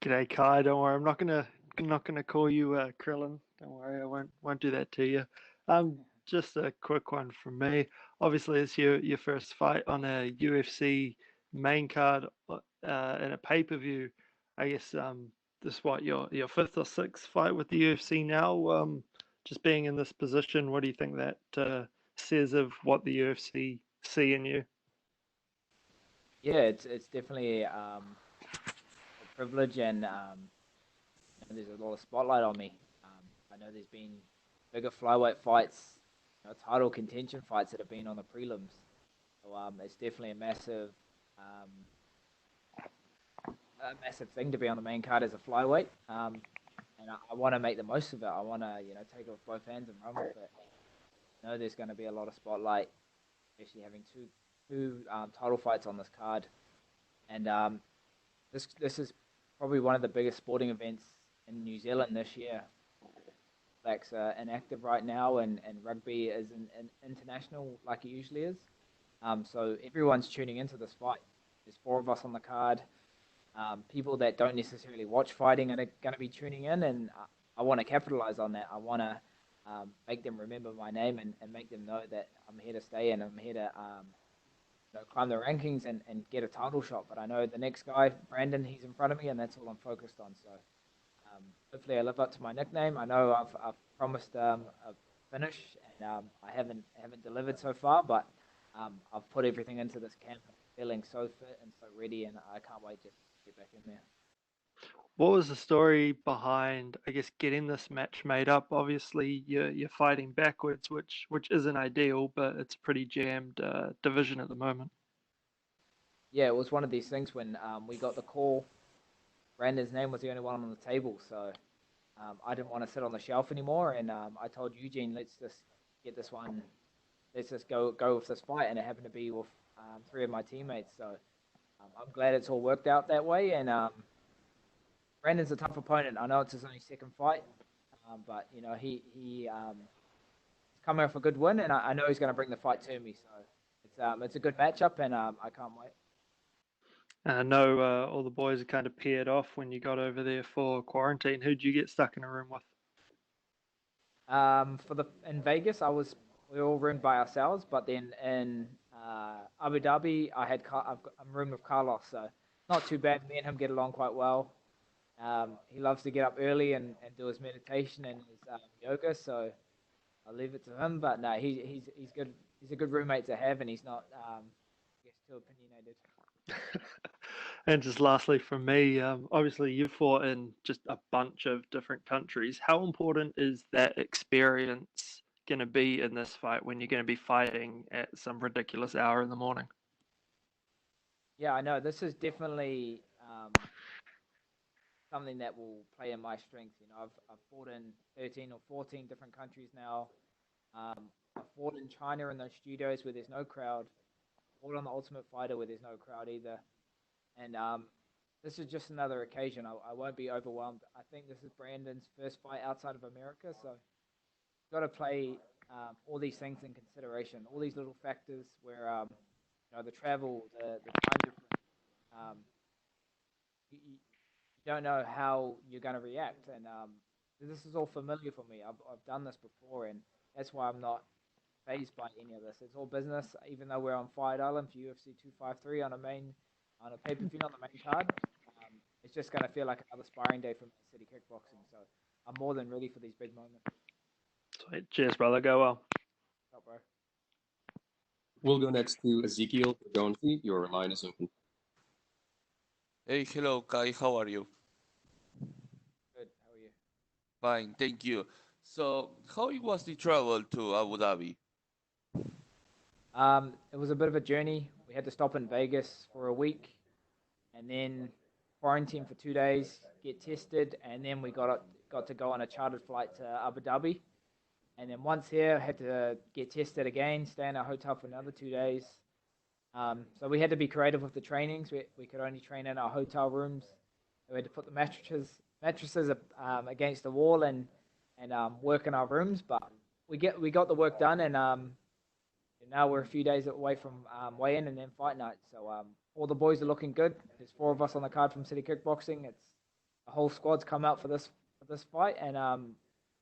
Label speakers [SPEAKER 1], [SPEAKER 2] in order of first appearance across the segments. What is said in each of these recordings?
[SPEAKER 1] G'day, Kai. Don't worry, I'm not gonna call you Krillin. Don't worry, I won't do that to you. Just a quick one from me. Obviously, it's your first fight on a UFC main card in a pay-per-view. I guess this what your fifth or sixth fight with the UFC now. Just being in this position, what do you think that says of what the UFC see in you?
[SPEAKER 2] Yeah, it's definitely a privilege, and there's a lot of spotlight on me. I know there's been bigger flyweight fights, title contention fights that have been on the prelims. So it's definitely um, a massive thing to be on the main card as a flyweight. And I want to make the most of it. I want to take it with both hands and run with it. I know there's going to be a lot of spotlight, especially having two title fights on this card, and this is probably one of the biggest sporting events in New Zealand this year. Blacks are inactive right now, and rugby is international like it usually is. So everyone's tuning into this fight. There's four of us on the card. People that don't necessarily watch fighting are going to be tuning in, and I want to capitalize on that. I want to make them remember my name, and make them know that I'm here to stay, and I'm here to climb the rankings, and get a title shot. But I know the next guy, Brandon, he's in front of me, and that's all I'm focused on. So hopefully I live up to my nickname. I know I've promised a finish, and I haven't delivered so far, but I've put everything into this camp. I'm feeling so fit and so ready, and I can't wait just to get back in there.
[SPEAKER 1] What was the story behind, I guess, getting this match made up? Obviously, you're fighting backwards, which isn't ideal, but it's a pretty jammed division at the moment.
[SPEAKER 2] Yeah, it was one of these things when we got the call. Brandon's name was the only one on the table, so I didn't want to sit on the shelf anymore, and I told Eugene, let's just get this one. Let's just go with this fight, and it happened to be with three of my teammates. So I'm glad it's all worked out that way. And Brandon's a tough opponent. I know it's his only second fight, but he's coming off a good win, and I know he's going to bring the fight to me. So it's a good matchup, and I can't wait.
[SPEAKER 1] I know all the boys are kind of paired off when you got over there for quarantine. Who'd you get stuck in a room with?
[SPEAKER 2] For the in Vegas, we were all roomed by ourselves, but then in Abu Dhabi, I'm roomed with Carlos, so not too bad. Me and him get along quite well. He loves to get up early and do his meditation and his yoga, so I'll leave it to him. But no, he's good. He's a good roommate to have, and he's not, I guess, too opinionated.
[SPEAKER 1] And just lastly from me, obviously you fought in just a bunch of different countries. How important is that experience going to be in this fight when you're going to be fighting at some ridiculous hour in the morning?
[SPEAKER 2] Yeah, I know this is definitely something that will play in my strength. I've fought in 13 or 14 different countries now. I've fought in China in those studios where there's no crowd. Fought on the Ultimate Fighter where there's no crowd either. And this is just another occasion. I won't be overwhelmed. I think this is Brandon's first fight outside of America, so got to play all these things in consideration. All these little factors where the travel, the time difference. Um, you don't know how you're going to react, and this is all familiar for me. I've done this before, and that's why I'm not phased by any of this. It's all business, even though we're on Fight Island for UFC 253 on a pay per view on the main card. It's just going to feel like another sparring day for me at City Kickboxing. So I'm more than ready for these big moments.
[SPEAKER 1] Sweet. Cheers, brother. Go well.
[SPEAKER 2] Up, bro.
[SPEAKER 3] We'll go next to Ezekiel Dragonzi. Your line is open.
[SPEAKER 4] Hey, hello, Kai. How are you?
[SPEAKER 2] Good. How are you?
[SPEAKER 4] Fine, thank you. So, how it was the travel to Abu Dhabi?
[SPEAKER 2] It was a bit of a journey. We had to stop in Vegas for a week, and then quarantine for 2 days, get tested, and then we got to go on a chartered flight to Abu Dhabi. And then once here, had to get tested again, stay in our hotel for another 2 days. So we had to be creative with the trainings. We could only train in our hotel rooms. We had to put the mattresses against the wall and work in our rooms. But we got the work done, and now we're a few days away from weigh-in and then fight night. So all the boys are looking good. There's four of us on the card from City Kickboxing. the whole squad's come out for this fight, and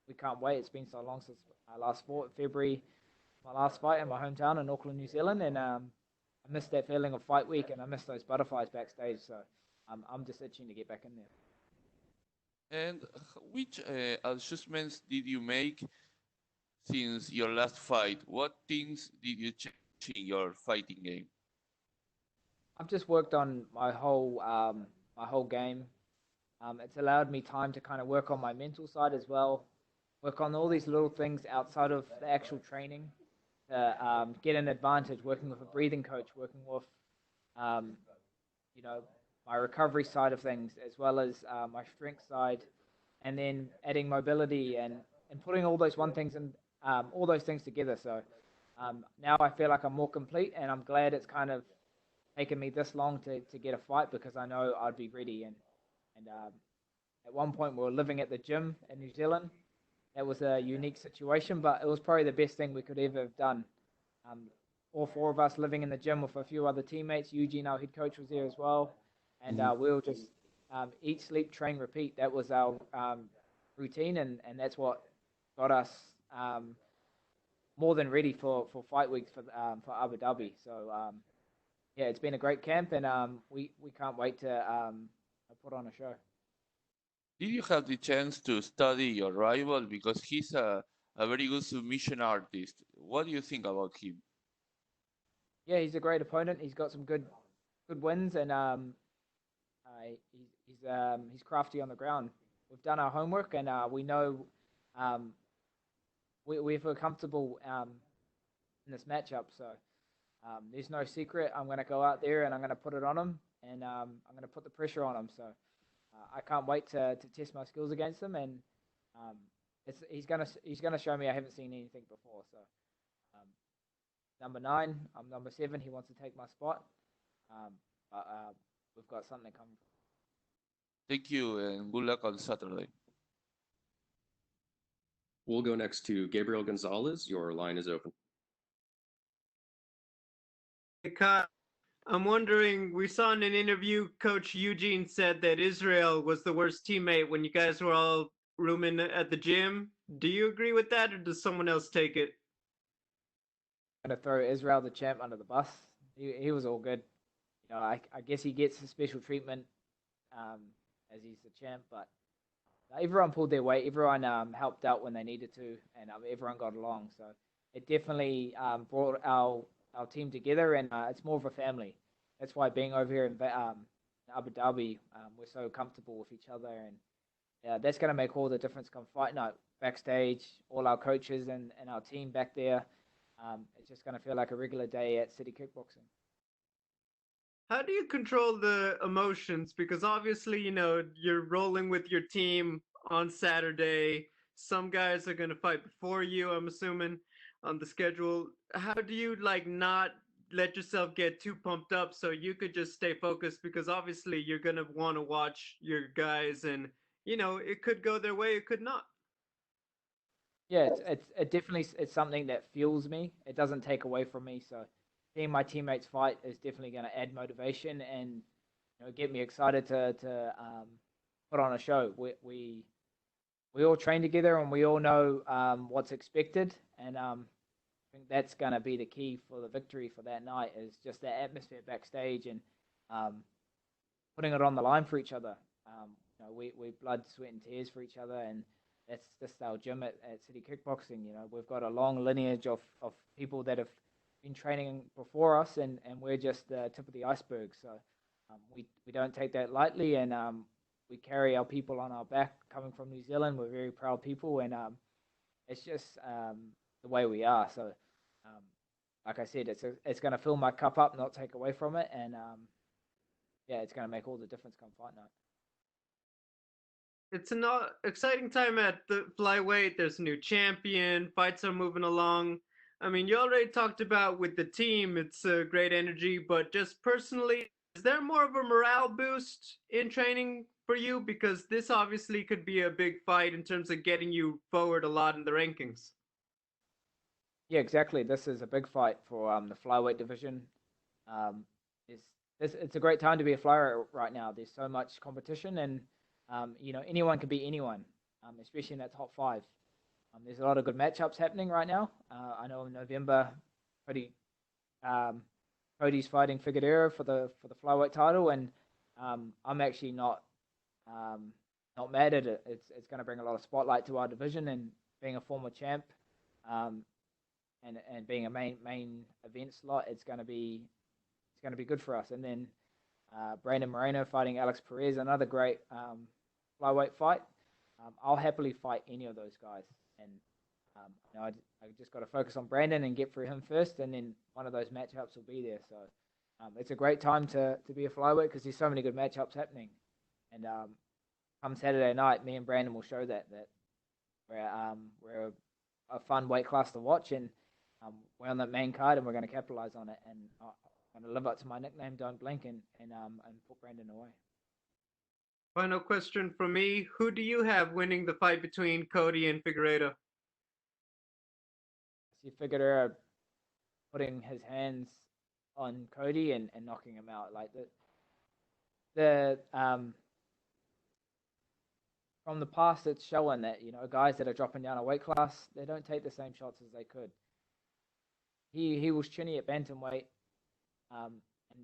[SPEAKER 2] we can't wait. It's been so long since I last fought in February, my last fight in my hometown in Auckland, New Zealand, and I miss that feeling of fight week, and I miss those butterflies backstage. So I'm just itching to get back in there.
[SPEAKER 4] And which adjustments did you make since your last fight? What things did you change in your fighting game?
[SPEAKER 2] I've just worked on my whole game. It's allowed me time to kind of work on my mental side as well, work on all these little things outside of the actual training to get an advantage, working with a breathing coach, working with, you know, my recovery side of things, as well as my strength side, and then adding mobility and putting all those all those things together. So now I feel like I'm more complete, and I'm glad it's kind of taken me this long to get a fight, because I know I'd be ready. And at one point we were living at the gym in New Zealand. That was a unique situation, but it was probably the best thing we could ever have done. All four of us living in the gym with a few other teammates. Eugene, our head coach, was there as well. And we were just eat, sleep, train, repeat. That was our routine, and that's what got us more than ready for fight weeks for Abu Dhabi. So yeah, it's been a great camp, and we can't wait to put on a show.
[SPEAKER 4] Did you have the chance to study your rival, because he's a very good submission artist? What do you think about him?
[SPEAKER 2] Yeah, he's a great opponent. He's got some good wins, and he's crafty on the ground. We've done our homework, and we know we feel comfortable in this matchup. So there's no secret. I'm going to go out there and I'm going to put it on him, and I'm going to put the pressure on him. So I can't wait to test my skills against him, and he's gonna show me I haven't seen anything before. So number 9, I'm number 7. He wants to take my spot, but we've got something coming.
[SPEAKER 4] Thank you, and good luck on Saturday.
[SPEAKER 3] We'll go next to Gabriel Gonzalez. Your line is open.
[SPEAKER 5] Hey, Kyle, I'm wondering, we saw in an interview, Coach Eugene said that Israel was the worst teammate when you guys were all rooming at the gym. Do you agree with that, or does someone else take it?
[SPEAKER 2] I'm going to throw Israel, the champ, under the bus. He was all good. You know, I guess he gets a special treatment as he's the champ, but everyone pulled their weight. Everyone helped out when they needed to, and everyone got along. So it definitely brought our team together, and it's more of a family. That's why being over here in Abu Dhabi, we're so comfortable with each other, and that's going to make all the difference come fight night. Backstage, all our coaches and our team back there, it's just going to feel like a regular day at City Kickboxing.
[SPEAKER 5] How do you control the emotions? Because obviously, you know, you're rolling with your team on Saturday. Some guys are going to fight before you, I'm assuming, on the schedule. How do you not let yourself get too pumped up so you could just stay focused? Because obviously you're going to want to watch your guys, and you know, it could go their way, it could not.
[SPEAKER 2] Yeah, it definitely, it's something that fuels me. It doesn't take away from me. So seeing my teammates fight is definitely going to add motivation and, you know, get me excited to put on a show. We all train together, and we all know what's expected, and I think that's going to be the key for the victory for that night, is just that atmosphere backstage and putting it on the line for each other. You know, we blood, sweat, and tears for each other, and that's just our gym at City Kickboxing. You know, we've got a long lineage of people that have been training before us, and we're just the tip of the iceberg. So we don't take that lightly, and we carry our people on our back coming from New Zealand. We're very proud people, and it's just the way we are. So like I said, it's going to fill my cup up, not take away from it, and yeah, it's going to make all the difference come fight night.
[SPEAKER 5] It's an exciting time at the Flyweight. There's a new champion. Fights are moving along. I mean, you already talked about with the team, it's a great energy, but just personally, is there more of a morale boost in training for you? Because this obviously could be a big fight in terms of getting you forward a lot in the rankings.
[SPEAKER 2] Yeah, exactly. This is a big fight for the flyweight division. It's a great time to be a flyweight right now. There's so much competition, and anyone can beat anyone, especially in that top five. There's a lot of good matchups happening right now. I know in November, Cody, Cody's fighting Figurator for the flyweight title, and I'm actually not mad at it. It's going to bring a lot of spotlight to our division, and being a former champ, and being a main event slot, it's going to be good for us. And then Brandon Moreno fighting Alex Perez, another great flyweight fight. I'll happily fight any of those guys, and I just got to focus on Brandon and get through him first, and then one of those matchups will be there. So it's a great time to be a flyweight because there's so many good matchups happening. And come Saturday night, me and Brandon will show that we're a fun weight class to watch, and we're on the main card, and we're going to capitalize on it. And I'm going to live up to my nickname, Don't Blink, and put Brandon away.
[SPEAKER 5] Final question from me. Who do you have winning the fight between Cody and Figurator?
[SPEAKER 2] I see Figurator putting his hands on Cody and knocking him out. Like from the past, it's showing that, guys that are dropping down a weight class, they don't take the same shots as they could. He was chinny at bantamweight, and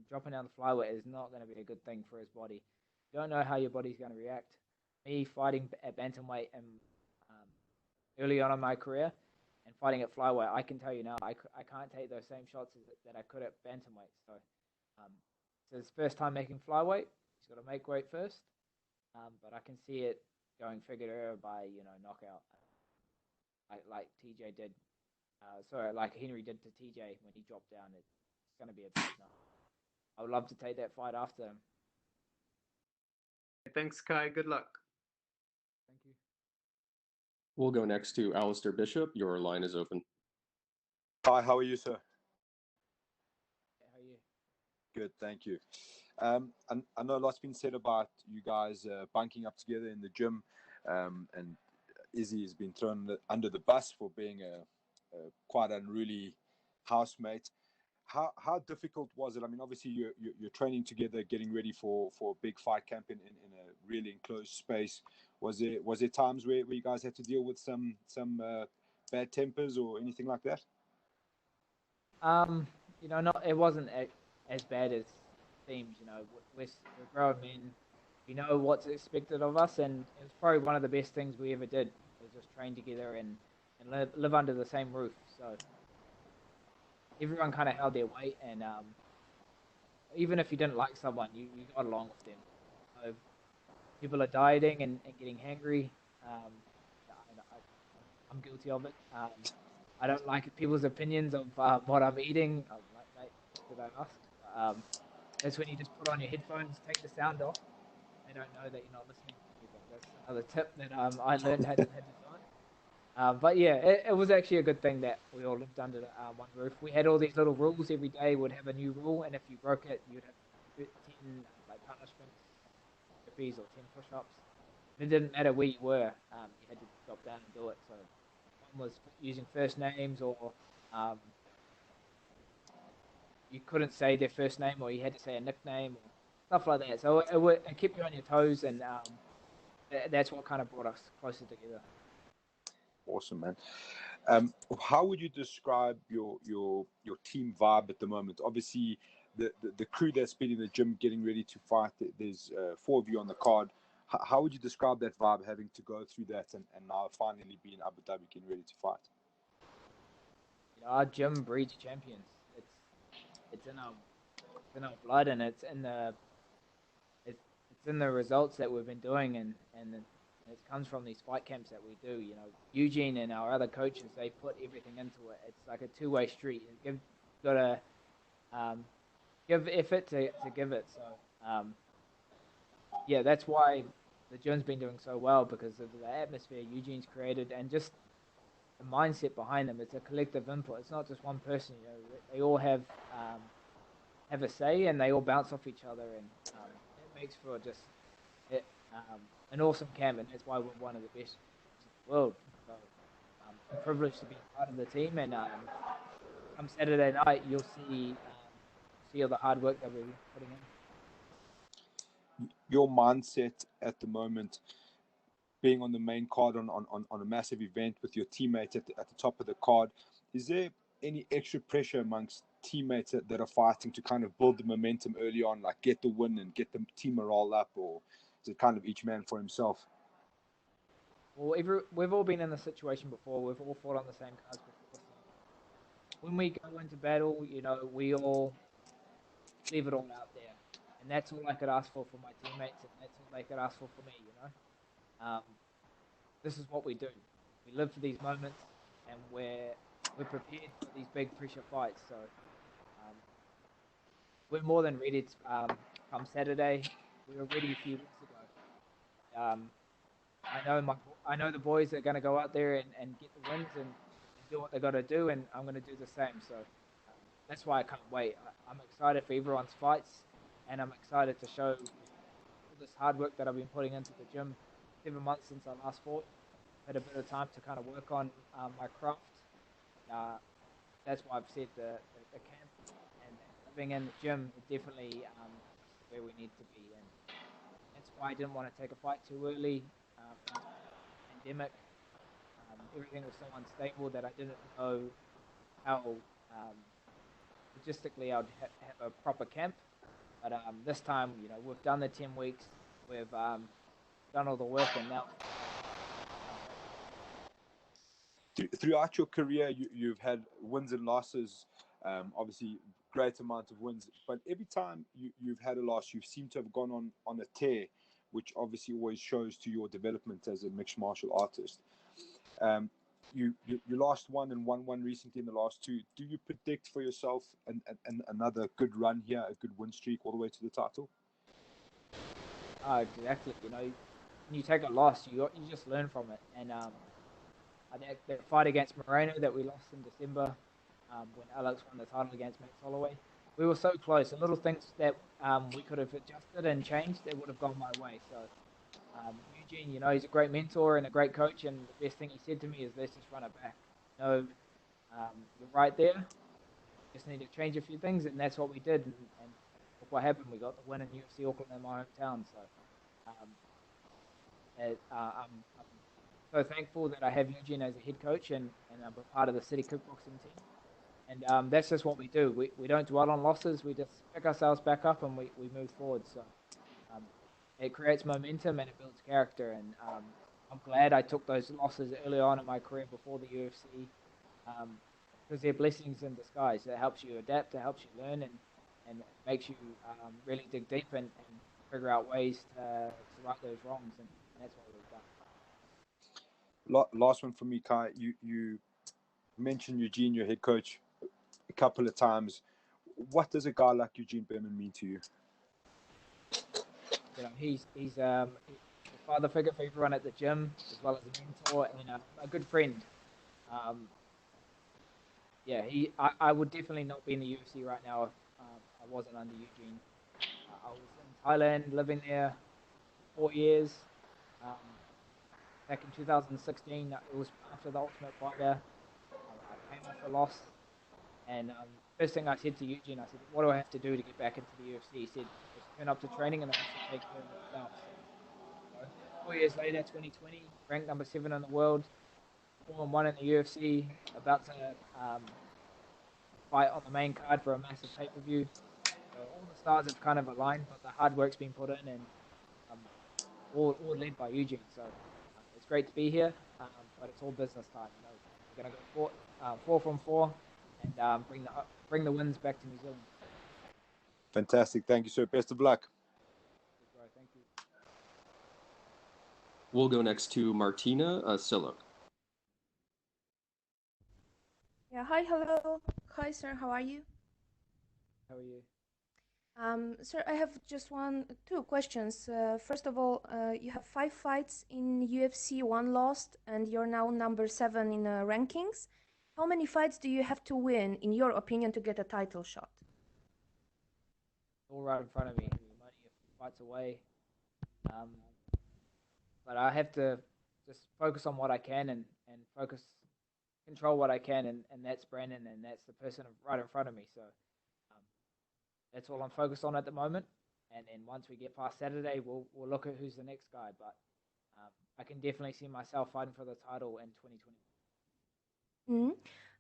[SPEAKER 2] dropping down the flyweight is not going to be a good thing for his body. You don't know how your body's going to react. Me fighting at bantamweight and early on in my career, and fighting at flyweight, I can tell you now, I can't take those same shots that I could at bantamweight. So it's his first time making flyweight. He's got to make weight first, but I can see it going Figueroa by knockout, like TJ did. Like Henry did to TJ when he dropped down. It's going to be a tough night. I would love to take that fight after him.
[SPEAKER 5] Thanks, Kai. Good luck.
[SPEAKER 2] Thank you.
[SPEAKER 3] We'll go next to Alistair Bishop. Your line is open.
[SPEAKER 6] Hi, how are you, sir?
[SPEAKER 2] How are you?
[SPEAKER 6] Good, thank you. I know a lot's been said about you guys bunking up together in the gym, and Izzy has been thrown under the bus for being a quite unruly housemate. How difficult was it? I mean, obviously you're training together, getting ready for a big fight camp in a really enclosed space. Was there times where you guys had to deal with some bad tempers or anything like that?
[SPEAKER 2] It wasn't as bad as it seems. We're grown men. We know what's expected of us, and it was probably one of the best things we ever did. Was just train together and live under the same roof. So everyone kind of held their weight, and even if you didn't like someone, you got along with them. So people are dieting and getting hangry. I'm guilty of it. I don't like people's opinions of what I'm eating. Mate, did I ask? That's when you just put on your headphones, take the sound off. They don't know that you're not listening to people. That's another tip that I learned how to do. But yeah, it was actually a good thing that we all lived under one roof. We had all these little rules. Every day would have a new rule, and if you broke it, you'd have 10 punishments, burpees or 10 push-ups. It didn't matter where you were. You had to drop down and do it. So one was using first names, or you couldn't say their first name, or you had to say a nickname, or stuff like that. So it kept you on your toes, and that's what kind of brought us closer together.
[SPEAKER 6] Awesome, man. How would you describe your team vibe at the moment? Obviously, the crew that's been in the gym getting ready to fight, there's 4 of you on the card. How would you describe that vibe, having to go through that and now finally be in Abu Dhabi getting ready to fight?
[SPEAKER 2] Our gym breeds champions. It's in our blood, and it's in the results that we've been doing, and it comes from these fight camps that we do. Eugene and our other coaches, they put everything into it. It's like a two-way street. You've got to give effort to give it. So, yeah, that's why the gym's been doing so well, because of the atmosphere Eugene's created and just the mindset behind them. It's a collective input. It's not just one person. They all have a say, and they all bounce off each other, and it makes for just an awesome camp, and that's why we're one of the best in the world. So I'm privileged to be part of the team, and come Saturday night, you'll see all the hard work that we're putting in.
[SPEAKER 6] your mindset at the moment, being on the main card on a massive event with your teammates at the top of the card, is there any extra pressure amongst teammates that are fighting to kind of build the momentum early on, like get the win and get the team morale up, or is it kind of each man for himself?
[SPEAKER 2] Well, we've all been in this situation before. We've all fought on the same cards before. So when we go into battle, we all leave it all out there. And that's all I could ask for my teammates, and that's all they could ask for me, This is what we do. We live for these moments, and we're prepared for these big pressure fights. So we're more than ready to come Saturday. We were ready a few weeks ago. I know the boys are going to go out there and get the wins and do what they got to do, and I'm going to do the same. So that's why I can't wait. I'm excited for everyone's fights, and I'm excited to show all this hard work that I've been putting into the gym. 7 months since I last fought. Had a bit of time to kind of work on my craft. That's why I've said the camp and living in the gym is definitely where we need to be. And that's why I didn't want to take a fight too early. Pandemic, everything was so unstable that I didn't know how logistically I'd have a proper camp. But this time, we've done the 10 weeks. We've done all the work, and now
[SPEAKER 6] throughout your career, you've had wins and losses, obviously great amount of wins, but every time you've had a loss, you seem to have gone on a tear, which obviously always shows to your development as a mixed martial artist. You lost one and won one recently in the last two. Do you predict for yourself another good run here, a good win streak all the way to the title?
[SPEAKER 2] Exactly. When you take a loss, you just learn from it. And I think the fight against Moreno that we lost in December, when Alex won the title against Max Holloway, we were so close. The little things that we could have adjusted and changed, they would have gone my way. So Eugene, he's a great mentor and a great coach, and the best thing he said to me is, let's just run it back. You're right there. Just need to change a few things, and that's what we did. And look what happened. We got the win in UFC Auckland in my hometown. So I'm so thankful that I have Eugene as a head coach, and I'm a part of the City Kickboxing team. And that's just what we do. We don't dwell on losses. We just pick ourselves back up and we move forward. So it creates momentum and it builds character. And I'm glad I took those losses early on in my career before the UFC, because they're blessings in disguise. It helps you adapt, it helps you learn, and it makes you really dig deep and figure out ways to right those wrongs. And that's what we've done.
[SPEAKER 6] Last one for me, Kai. You mentioned Eugene, your head coach, a couple of times. What does a guy like Eugene Berman mean to you?
[SPEAKER 2] He's a father figure for everyone at the gym, as well as a mentor and a good friend. I would definitely not be in the UFC right now if I wasn't under Eugene. I was in Thailand, living there 4 years. Back in 2016, it was after the Ultimate Fighter. I came off a loss, and first thing I said to Eugene, I said, what do I have to do to get back into the UFC? He said, just turn up to training and I have to take care of myself. So, 4 years later, 2020, ranked number 7 in the world, 4-1 in the UFC, about to fight on the main card for a massive pay-per-view. So all the stars have kind of aligned, but the hard work's been put in, and all led by Eugene. So it's great to be here, but it's all business time. We're going to go 4 from 4 and bring the wins back to New Zealand.
[SPEAKER 6] Fantastic. Thank you, sir. Best of luck.
[SPEAKER 2] Thank you.
[SPEAKER 3] We'll go next to Martina Silok.
[SPEAKER 7] Yeah, hi, hello. Hi, sir, how are you?
[SPEAKER 2] How are you?
[SPEAKER 7] Sir, I have just two questions. First of all, you have 5 fights in UFC, 1 lost, and you're now number 7 in rankings. How many fights do you have to win, in your opinion, to get a title shot?
[SPEAKER 2] All right in front of me. I'm only a few fights away. But I have to just focus on what I can and control what I can, and that's Brandon, and that's the person right in front of me. So that's all I'm focused on at the moment. and then once we get past Saturday, we'll look at who's the next guy. But I can definitely see myself fighting for the title in 2020.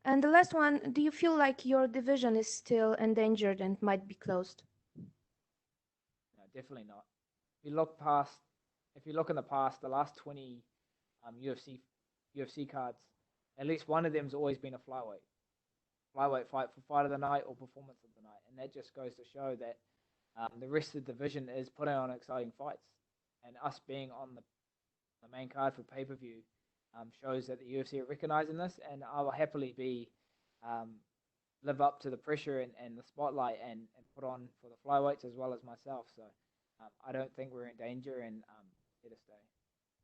[SPEAKER 7] And the last one, do you feel like your division is still endangered and might be closed?
[SPEAKER 2] No, definitely not. If you look in the past, the last 20 UFC cards, at least one of them's always been a flyweight fight for fight of the night or performance of the night, and that just goes to show that the rest of the division is putting on exciting fights, and us being on the main card for pay-per-view shows that the UFC are recognizing this, and I will happily live up to the pressure and the spotlight and put on for the flyweights as well as myself. So I don't think we're in danger, and here to stay.